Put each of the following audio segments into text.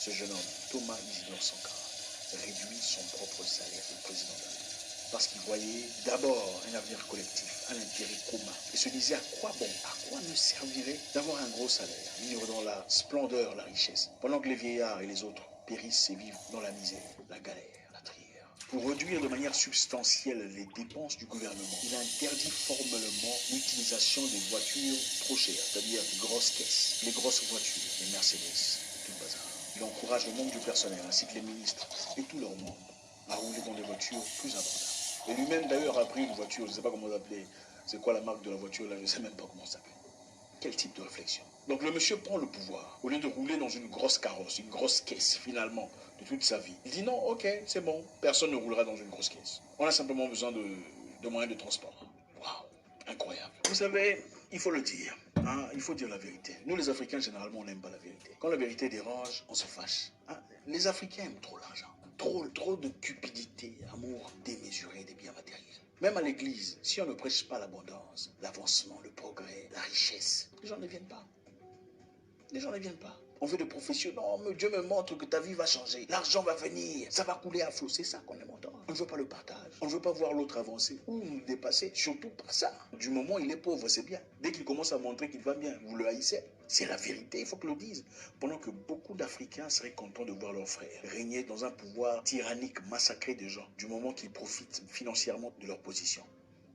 ce jeune homme, Thomas Isidore Sankara, réduit son propre salaire de président de la République. Parce qu'il voyait d'abord un avenir collectif, un intérêt commun. Et se disait à quoi bon, à quoi me servirait d'avoir un gros salaire, vivre dans la splendeur, la richesse, pendant que les vieillards et les autres périssent et vivent dans la misère, la galère, la trière. Pour réduire de manière substantielle les dépenses du gouvernement, il interdit formellement l'utilisation des voitures trop chères, c'est-à-dire les grosses caisses, les grosses voitures, les Mercedes, tout le bazar. Il encourage le membre du personnel ainsi que les ministres et tous leurs membres à rouler dans des voitures plus abordables. Et lui-même d'ailleurs a pris une voiture, je ne sais pas comment l'appeler, c'est quoi la marque de la voiture là, je ne sais même pas comment ça s'appelle. Quel type de réflexion? Donc le monsieur prend le pouvoir, au lieu de rouler dans une grosse carrosse, une grosse caisse finalement, de toute sa vie. Il dit non, ok, c'est bon, personne ne roulera dans une grosse caisse. On a simplement besoin de moyens de transport. Waouh, incroyable. Vous savez, il faut le dire, hein, il faut dire la vérité. Nous les Africains, généralement, on n'aime pas la vérité. Quand la vérité dérange, on se fâche. Hein. Les Africains aiment trop l'argent. Trop de cupidité, amour démesuré des biens matériels. Même à l'église, si on ne prêche pas l'abondance, l'avancement, le progrès, la richesse, les gens ne viennent pas. Les gens ne viennent pas. On veut des professions. Non, mais Dieu me montre que ta vie va changer. L'argent va venir. Ça va couler à flot. C'est ça qu'on aime entendre. On ne veut pas le partage. On ne veut pas voir l'autre avancer ou nous dépasser. Surtout pas ça. Du moment où il est pauvre, c'est bien. Dès qu'il commence à montrer qu'il va bien, vous le haïssez. C'est la vérité, il faut que le dise. Pendant que beaucoup d'Africains seraient contents de voir leurs frères régner dans un pouvoir tyrannique, massacrer des gens, du moment qu'ils profitent financièrement de leur position.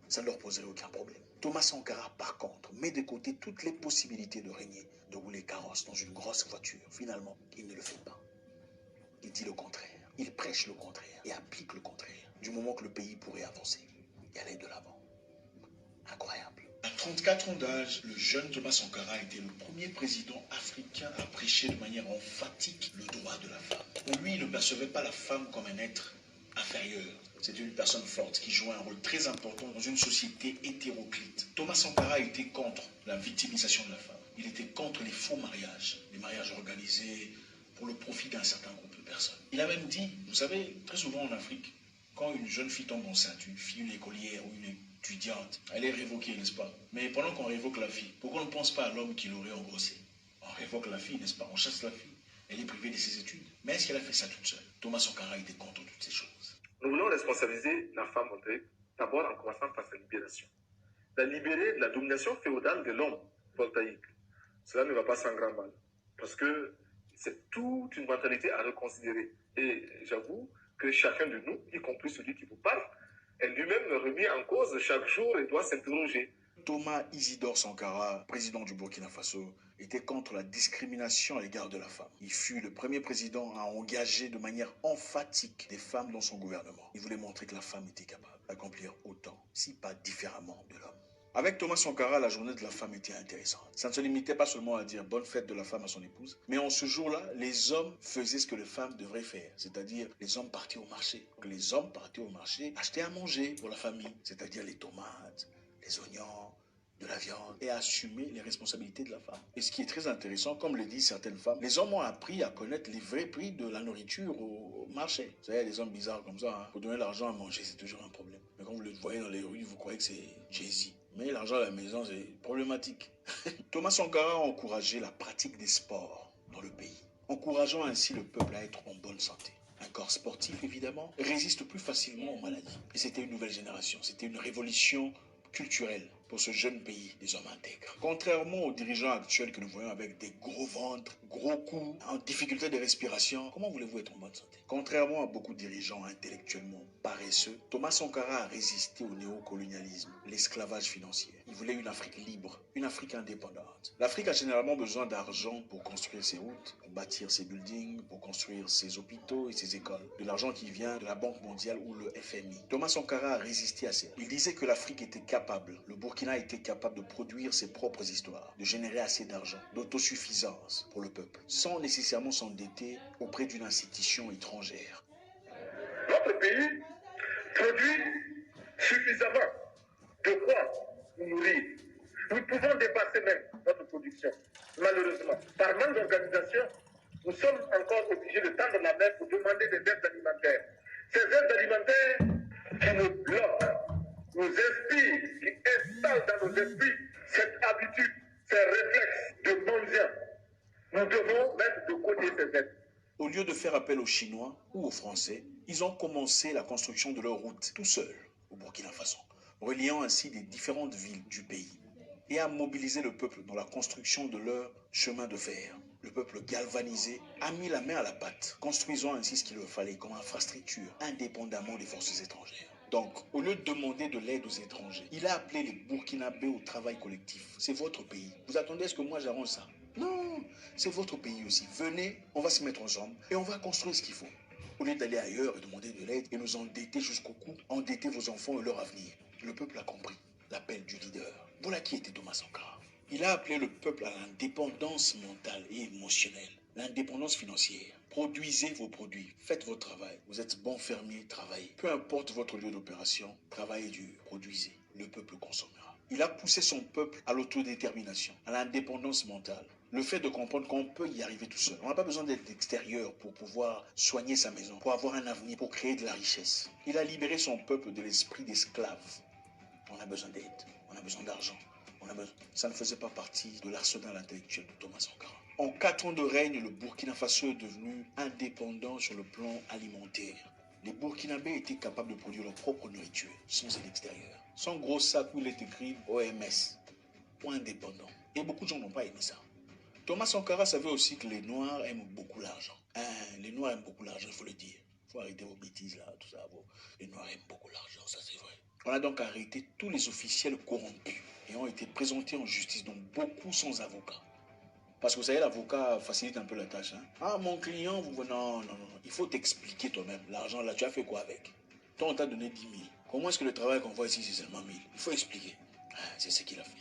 Ça ne leur poserait aucun problème. Thomas Sankara, par contre, met de côté toutes les possibilités de régner, de rouler carrosse dans une grosse voiture. Finalement, il ne le fait pas. Il dit le contraire. Il prêche le contraire et applique le contraire, du moment que le pays pourrait avancer et aller de l'avant. Incroyable. À 34 ans d'âge, le jeune Thomas Sankara était le premier président africain à prêcher de manière emphatique le droit de la femme. Pour lui, il ne percevait pas la femme comme un être inférieur. C'est une personne forte qui jouait un rôle très important dans une société hétéroclite. Thomas Sankara était contre la victimisation de la femme. Il était contre les faux mariages, les mariages organisés pour le profit d'un certain groupe de personnes. Il a même dit, vous savez, très souvent en Afrique, quand une jeune fille tombe enceinte, une fille, une écolière ou une étudiante, elle est révoquée, n'est-ce pas? Mais pendant qu'on révoque la fille, pourquoi on ne pense pas à l'homme qui l'aurait engrossée? On révoque la fille, n'est-ce pas? On chasse la fille. Elle est privée de ses études. Mais est-ce qu'elle a fait ça toute seule? Thomas Sankara était contre toutes ces choses. Nous voulons responsabiliser la femme d'abord en commençant par sa libération. La libérer de la domination féodale de l'homme voltaïque. Cela ne va pas sans grand mal. Parce que c'est toute une mentalité à reconsidérer. Et j'avoue que chacun de nous, y compris celui qui vous parle, est lui-même remis en cause chaque jour et doit s'interroger. Thomas Isidore Sankara, président du Burkina Faso, était contre la discrimination à l'égard de la femme. Il fut le premier président à engager de manière emphatique des femmes dans son gouvernement. Il voulait montrer que la femme était capable d'accomplir autant, si pas différemment de l'homme. Avec Thomas Sankara, la journée de la femme était intéressante. Ça ne se limitait pas seulement à dire bonne fête de la femme à son épouse, mais en ce jour-là, les hommes faisaient ce que les femmes devraient faire, c'est-à-dire les hommes partaient au marché. Les hommes partaient au marché acheter à manger pour la famille, c'est-à-dire les tomates, les oignons, de la viande et assumer les responsabilités de la femme. Et ce qui est très intéressant, comme le disent certaines femmes, les hommes ont appris à connaître les vrais prix de la nourriture au marché. Vous savez, des hommes bizarres comme ça, hein. Pour donner l'argent à manger, c'est toujours un problème. Mais quand vous le voyez dans les rues, vous croyez que c'est Jay-Z. Mais l'argent à la maison, c'est problématique. Thomas Sankara a encouragé la pratique des sports dans le pays, encourageant ainsi le peuple à être en bonne santé. Un corps sportif, évidemment, résiste plus facilement aux maladies. Et c'était une nouvelle génération, c'était une révolution culturelle pour ce jeune pays des hommes intègres. Contrairement aux dirigeants actuels que nous voyons avec des gros ventres, gros coups, en difficulté de respiration, comment voulez-vous être en bonne santé? Contrairement à beaucoup de dirigeants intellectuellement paresseux, Thomas Sankara a résisté au néocolonialisme, l'esclavage financier. Il voulait une Afrique libre, une Afrique indépendante. L'Afrique a généralement besoin d'argent pour construire ses routes, pour bâtir ses buildings, pour construire ses hôpitaux et ses écoles. De l'argent qui vient de la Banque mondiale ou le FMI. Thomas Sankara a résisté à ça. Il disait que l'Afrique était capable, le Burkina était capable de produire ses propres histoires, de générer assez d'argent, d'autosuffisance pour le peuple, sans nécessairement s'endetter auprès d'une institution étrangère. Notre pays produit suffisamment de quoi nous nourrir. Nous pouvons dépasser même notre production. Malheureusement, par manque d'organisation, nous sommes encore obligés de tendre la main pour demander des aides alimentaires. Ces aides alimentaires qui nous bloquent, nous inspirent, qui installent dans nos esprits cette habitude, ces réflexes de mendiant. Nous devons mettre de côté ces aides. Au lieu de faire appel aux Chinois ou aux Français, ils ont commencé la construction de leur route tout seuls au Burkina Faso, reliant ainsi les différentes villes du pays et à mobiliser le peuple dans la construction de leur chemin de fer. Le peuple galvanisé a mis la main à la pâte, construisant ainsi ce qu'il leur fallait comme infrastructure, indépendamment des forces étrangères. Donc, au lieu de demander de l'aide aux étrangers, il a appelé les Burkinabés au travail collectif. C'est votre pays. Vous attendez à ce que moi j'arrange ça? Non, c'est votre pays aussi. Venez, on va se mettre ensemble et on va construire ce qu'il faut. Au lieu d'aller ailleurs et demander de l'aide et nous endetter jusqu'au cou, endetter vos enfants et leur avenir. Le peuple a compris l'appel du leader. Voilà qui était Thomas Sankara. Il a appelé le peuple à l'indépendance mentale et émotionnelle, l'indépendance financière. Produisez vos produits, faites votre travail. Vous êtes bon fermier, travaillez. Peu importe votre lieu d'opération, travaillez dur, produisez. Le peuple consommera. Il a poussé son peuple à l'autodétermination, à l'indépendance mentale. Le fait de comprendre qu'on peut y arriver tout seul. On n'a pas besoin d'être extérieur pour pouvoir soigner sa maison, pour avoir un avenir, pour créer de la richesse. Il a libéré son peuple de l'esprit d'esclave. On a besoin d'aide, on a besoin d'argent. Ça ne faisait pas partie de l'arsenal intellectuel de Thomas Sankara. En 4 ans de règne, le Burkina Faso est devenu indépendant sur le plan alimentaire. Les Burkinabés étaient capables de produire leur propre nourriture, sans aide extérieure. Sans gros sac où il est écrit OMS, ou indépendant. Et beaucoup de gens n'ont pas aimé ça. Thomas Sankara savait aussi que les Noirs aiment beaucoup l'argent. Les Noirs aiment beaucoup l'argent, il faut le dire. Il faut arrêter vos bêtises là, tout ça. Les Noirs aiment beaucoup l'argent, ça c'est vrai. On a donc arrêté tous les officiels corrompus et ont été présentés en justice, donc beaucoup sans avocat. Parce que vous savez, l'avocat facilite un peu la tâche. Hein? Ah, mon client, vous... Non, il faut t'expliquer toi-même. L'argent là, tu as fait quoi avec? Toi, on t'a donné 10 000. Comment est-ce que le travail qu'on voit ici, c'est seulement 1000? Il faut expliquer. C'est ce qu'il a fait.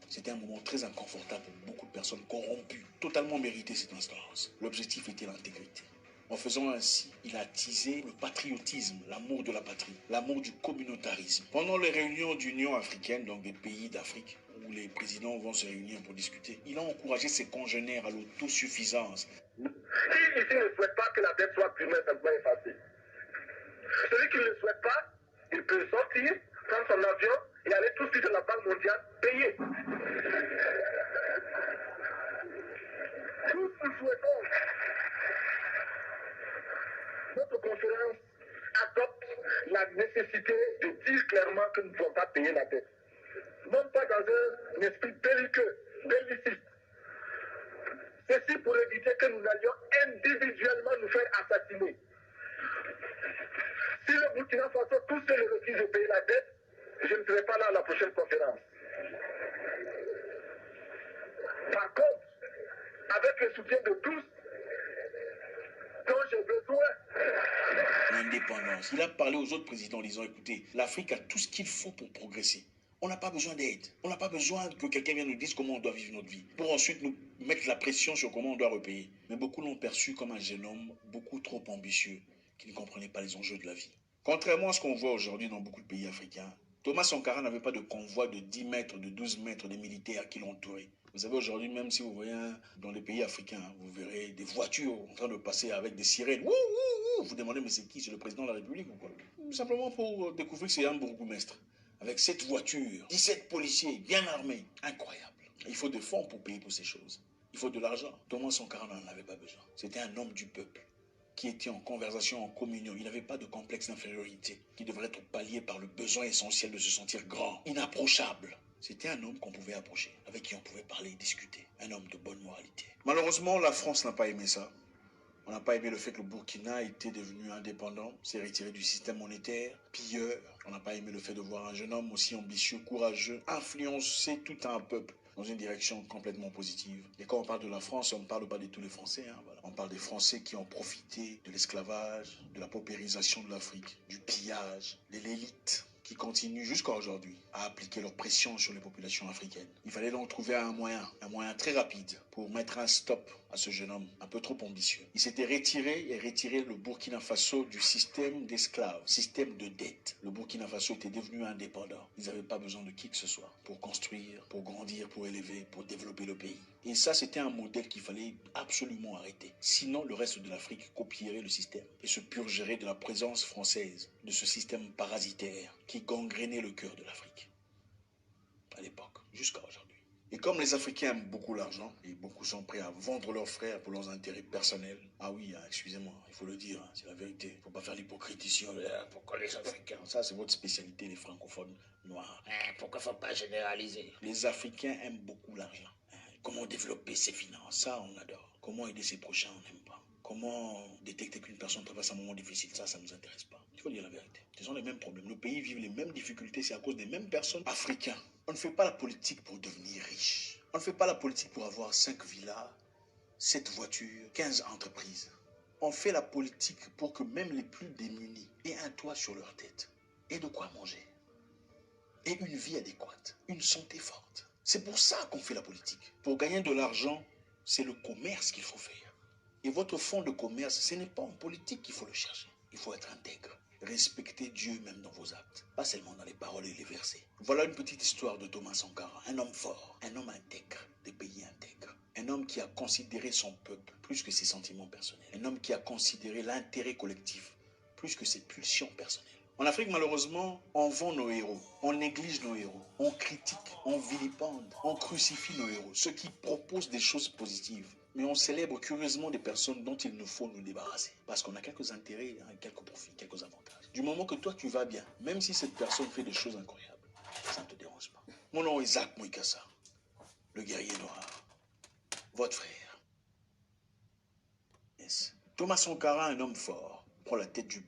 C'était un moment très inconfortable pour beaucoup de personnes corrompues, totalement mérité cette instance. L'objectif était l'intégrité. En faisant ainsi, il a attisé le patriotisme, l'amour de la patrie, l'amour du communautarisme. Pendant les réunions d'Union africaine, donc des pays d'Afrique, où les présidents vont se réunir pour discuter, il a encouragé ses congénères à l'autosuffisance. Qui ici ne souhaite pas que la dette soit plus simplement effacée? Celui qui ne le souhaite pas, il peut sortir, prendre son avion et aller tout de suite à la Banque mondiale payer. Tous nous souhaitons. Notre conférence adopte la nécessité de dire clairement que nous ne pouvons pas payer la dette. Non pas dans un esprit belliqueux, belliciste. Ceci pour éviter que nous allions individuellement nous faire assassiner. Si le Burkina Faso tous seul refuse de payer la dette, je ne serai pas là à la prochaine conférence. Par contre, avec le soutien de tous, dont j'ai besoin. L'indépendance. Il a parlé aux autres présidents en disant, écoutez, l'Afrique a tout ce qu'il faut pour progresser. On n'a pas besoin d'aide. On n'a pas besoin que quelqu'un vienne nous dire comment on doit vivre notre vie. Pour ensuite nous mettre la pression sur comment on doit repayer. Mais beaucoup l'ont perçu comme un jeune homme beaucoup trop ambitieux, qui ne comprenait pas les enjeux de la vie. Contrairement à ce qu'on voit aujourd'hui dans beaucoup de pays africains, Thomas Sankara n'avait pas de convoi de 10 mètres, de 12 mètres de militaires qui l'entouraient. Vous savez, aujourd'hui, même si vous voyez dans les pays africains, vous verrez des voitures en train de passer avec des sirènes. Wouh, wouh, wouh. Vous demandez, mais c'est qui? C'est le président de la République ou quoi? Simplement pour découvrir que c'est un bourgmestre. Avec 7 voitures, 17 policiers, bien armés. Incroyable. Il faut des fonds pour payer pour ces choses. Il faut de l'argent. Thomas Sankara n'en avait pas besoin. C'était un homme du peuple qui était en conversation, en communion. Il n'avait pas de complexe d'infériorité qui devrait être pallié par le besoin essentiel de se sentir grand, inapprochable. C'était un homme qu'on pouvait approcher, avec qui on pouvait parler et discuter. Un homme de bonne moralité. Malheureusement, la France n'a pas aimé ça. On n'a pas aimé le fait que le Burkina était devenu indépendant, s'est retiré du système monétaire, pilleur. On n'a pas aimé le fait de voir un jeune homme aussi ambitieux, courageux, influencer tout un peuple dans une direction complètement positive. Et quand on parle de la France, on ne parle pas de tous les Français. Voilà. On parle des Français qui ont profité de l'esclavage, de la paupérisation de l'Afrique, du pillage, de l'élite qui continuent jusqu'à aujourd'hui à appliquer leur pression sur les populations africaines. Il fallait donc trouver un moyen très rapide pour mettre un stop à ce jeune homme un peu trop ambitieux. Il s'était retiré le Burkina Faso du système d'esclaves, système de dette. Le Burkina Faso était devenu indépendant. Ils n'avaient pas besoin de qui que ce soit pour construire, pour grandir, pour élever, pour développer le pays. Et ça, c'était un modèle qu'il fallait absolument arrêter. Sinon, le reste de l'Afrique copierait le système et se purgerait de la présence française, de ce système parasitaire qui gangrénait le cœur de l'Afrique. À l'époque, jusqu'à aujourd'hui. Et comme les Africains aiment beaucoup l'argent, et beaucoup sont prêts à vendre leurs frères pour leurs intérêts personnels, ah oui, excusez-moi, il faut le dire, c'est la vérité. Il ne faut pas faire l'hypocrite ici. Pourquoi les Africains? Ça, c'est votre spécialité, les francophones noirs. Pourquoi il ne faut pas généraliser? Les Africains aiment beaucoup l'argent. Comment développer ses finances? Ça, on adore. Comment aider ses prochains? On n'aime pas. Comment détecter qu'une personne traverse un moment difficile? Ça ne nous intéresse pas. Il faut dire la vérité. Ce sont les mêmes problèmes. Nos pays vivent les mêmes difficultés. C'est à cause des mêmes personnes africains. On ne fait pas la politique pour devenir riche. On ne fait pas la politique pour avoir 5 villas, 7 voitures, 15 entreprises. On fait la politique pour que même les plus démunis aient un toit sur leur tête et de quoi manger. Et une vie adéquate, une santé forte. C'est pour ça qu'on fait la politique. Pour gagner de l'argent, c'est le commerce qu'il faut faire. Et votre fonds de commerce, ce n'est pas en politique qu'il faut le chercher. Il faut être intègre. Respectez Dieu même dans vos actes, pas seulement dans les paroles et les versets. Voilà une petite histoire de Thomas Sankara, un homme fort, un homme intègre, des pays intègres. Un homme qui a considéré son peuple plus que ses sentiments personnels. Un homme qui a considéré l'intérêt collectif plus que ses pulsions personnelles. En Afrique, malheureusement, on vend nos héros, on néglige nos héros, on critique, on vilipende, on crucifie nos héros, ceux qui proposent des choses positives. Mais on célèbre curieusement des personnes dont il nous faut nous débarrasser. Parce qu'on a quelques intérêts, quelques profits, quelques avantages. Du moment que toi tu vas bien, même si cette personne fait des choses incroyables, ça ne te dérange pas. Mon nom est Zach Moïkassa, le guerrier noir, votre frère. Yes. Thomas Sankara, un homme fort, prend la tête du pays.